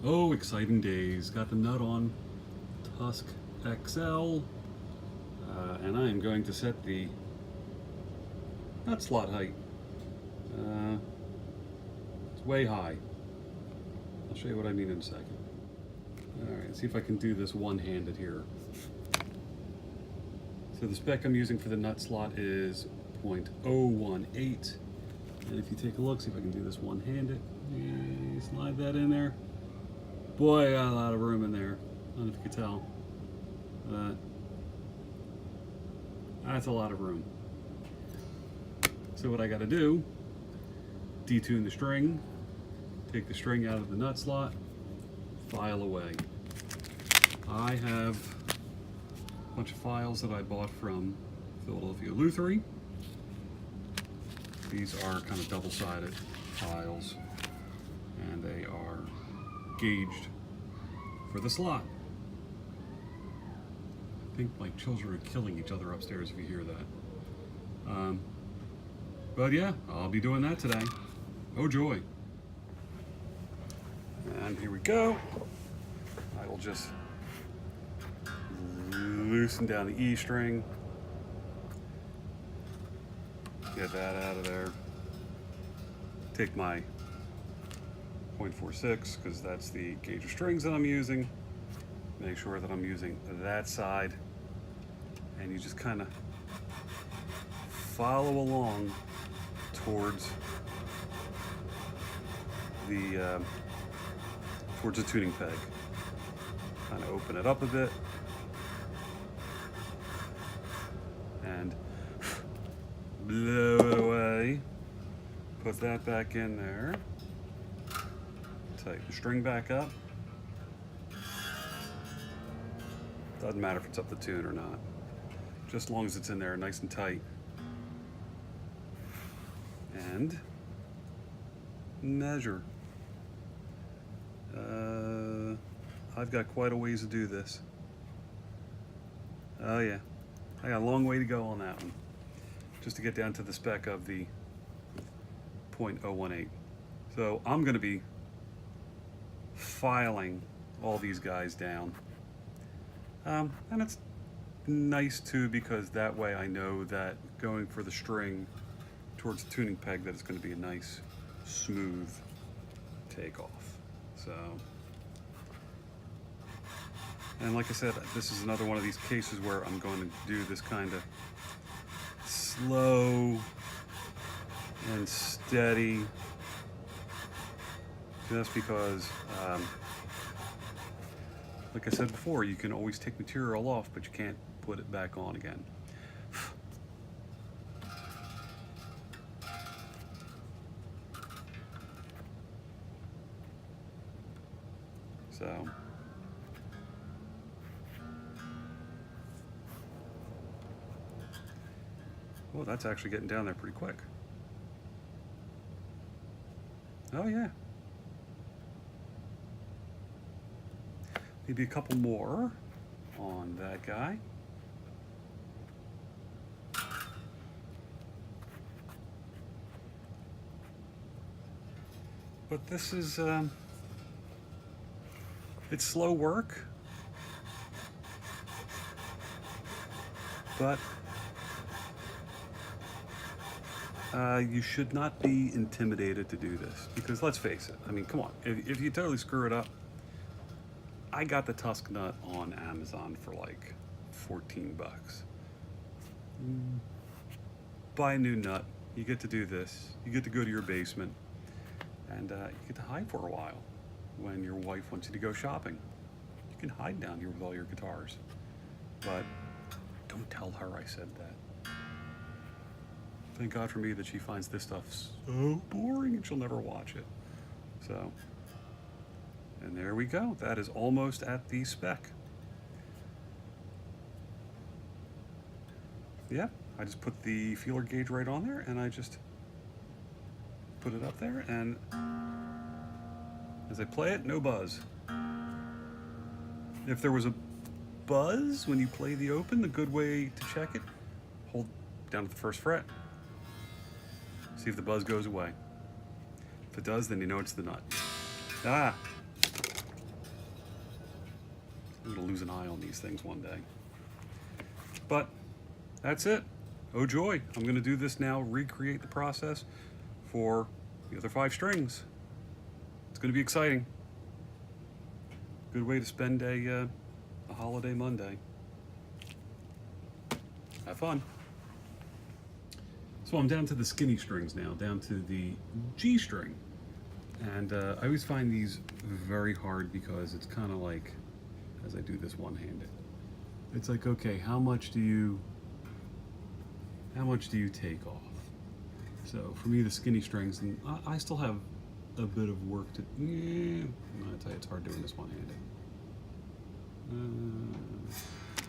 Oh, exciting days. Got the nut on Tusq XL, and I am going to set the nut slot height. It's way high. I'll show you what I mean in a second. Alright, let's see if I can do this one-handed here. So the spec I'm using for the nut slot is 0.018. And if you take a look, see if I can do this one-handed. Slide that in there. Boy, I got a lot of room in there. I don't know if you could tell. That's a lot of room. So what I got to do, detune the string, take the string out of the nut slot, file away. I have a bunch of files that I bought from Philadelphia Lutherie. These are kind of double-sided files, and they are gauged for the slot. I think my children are killing each other upstairs if you hear that. But yeah, I'll be doing that today. Oh joy. And here we go. I will just loosen down the E string. Get that out of there. Take my 0.46 because that's the gauge of strings that I'm using. Make sure that I'm using that side, and you just kind of follow along towards the tuning peg. Kind of open it up a bit and blow it away. Put that back in there. Tighten the string back up. Doesn't matter if it's up the tune or not. Just as long as it's in there nice and tight. And measure. I've got quite a ways to do this. Oh yeah, I got a long way to go on that one. Just to get down to the spec of the 0.018. So I'm going to be filing all these guys down. And it's nice too because that way I know that going for the string towards the tuning peg that it's going to be a nice smooth takeoff. So, and like I said, this is another one of these cases where I'm going to do this kind of slow and steady, just because like I said before, you can always take material off, but you can't put it back on again. So, oh, that's actually getting down there pretty quick. Oh yeah. Maybe a couple more on that guy. But this is, it's slow work, but you should not be intimidated to do this because let's face it, I mean, come on, if you totally screw it up, I got the Tusq nut on Amazon for like 14 bucks. Buy a new nut, you get to do this, you get to go to your basement, and you get to hide for a while when your wife wants you to go shopping. You can hide down here with all your guitars, but don't tell her I said that. Thank God for me that she finds this stuff so boring and she'll never watch it. So, and there we go. That is almost at the spec. Yeah, I just put the feeler gauge right on there and I just put it up there, and as I play it, no buzz. If there was a buzz when you play the open, the good way to check it, hold down at the first fret. See if the buzz goes away. If it does, then you know it's the nut. Ah, I'm going to lose an eye on these things one day. But that's it. Oh joy, I'm going to do this now, recreate the process for the other 5 strings. It's going to be exciting. Good way to spend a holiday Monday. Have fun. So I'm down to the skinny strings now, down to the G string. And I always find these very hard because it's kind of like, as I do this one-handed, it's like, okay, how much do you take off? So for me, the skinny strings, and I still have a bit of work to, I'm gonna tell you, it's hard doing this one-handed.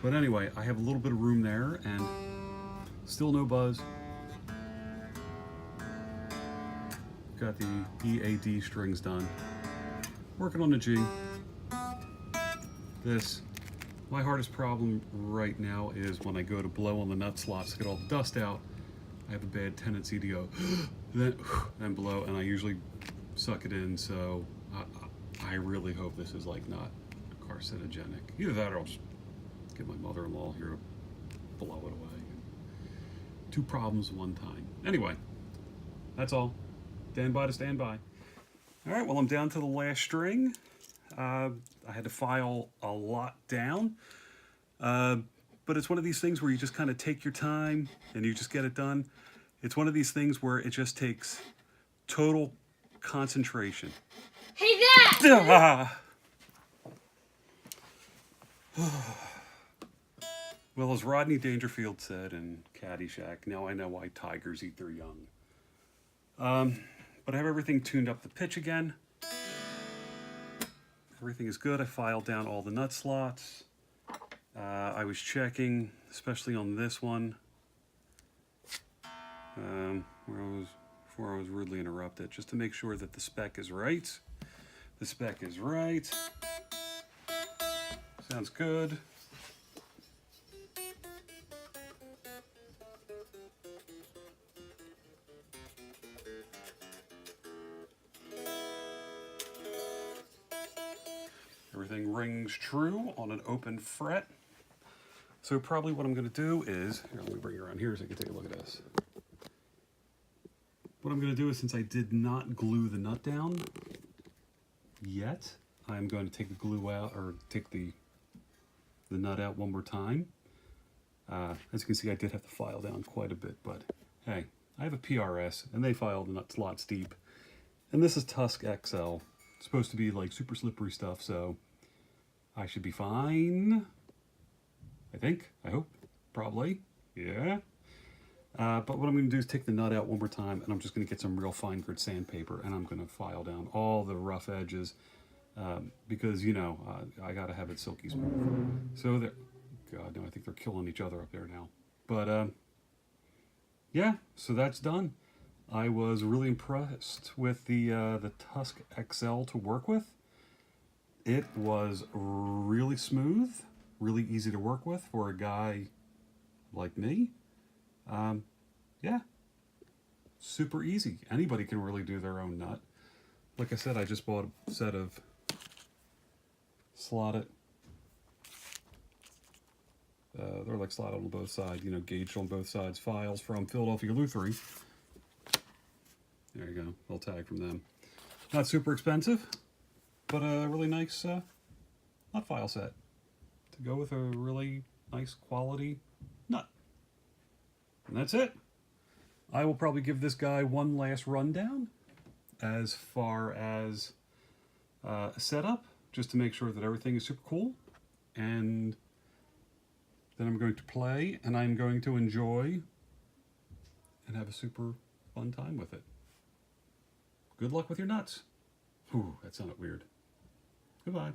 But anyway, I have a little bit of room there and still no buzz. Got the E-A-D strings done. Working on the G. My hardest problem right now is when I go to blow on the nut slots to get all the dust out, I have a bad tendency to go then blow, and I usually suck it in, so I really hope this is like not carcinogenic. Either that or I'll just get my mother-in-law here to blow it away. 2 problems, 1 time. Anyway, that's all. Stand by to stand by. All right, well, I'm down to the last string. I had to file a lot down, but it's one of these things where you just kind of take your time and you just get it done. It's one of these things where it just takes total concentration. Hey, Dad! Well, as Rodney Dangerfield said in Caddyshack, now I know why tigers eat their young. But I have everything tuned up the pitch again. Everything is good. I filed down all the nut slots. I was checking, especially on this one, before I was rudely interrupted, just to make sure that the spec is right. The spec is right. Sounds good. Everything rings true on an open fret. So probably what I'm going to do is, here, let me bring it around here so you can take a look at this. What I'm going to do is, since I did not glue the nut down yet, I'm going to take the glue out, or take the nut out one more time. As you can see, I did have to file down quite a bit, but hey, I have a PRS and they filed the nut slots deep. And this is Tusq XL. It's supposed to be like super slippery stuff, so I should be fine. I think, I hope, probably, yeah. But what I'm going to do is take the nut out one more time, and I'm just going to get some real fine grit sandpaper, and I'm going to file down all the rough edges, because, you know, I got to have it silky smooth. So there, God, no, I think they're killing each other up there now. But, yeah, so that's done. I was really impressed with the Tusq XL to work with. It was really smooth, really easy to work with for a guy like me. Yeah, super easy. Anybody can really do their own nut. Like I said, I just bought a set of slotted, they're like slotted on both sides, you know, gauged on both sides files from Philadelphia Lutherie. There you go, little tag from them. Not super expensive, but a really nice nut file set to go with a really nice quality nut. And that's it. I will probably give this guy one last rundown as far as setup, just to make sure that everything is super cool. And then I'm going to play, and I'm going to enjoy and have a super fun time with it. Good luck with your nuts. Ooh, that sounded weird. Goodbye.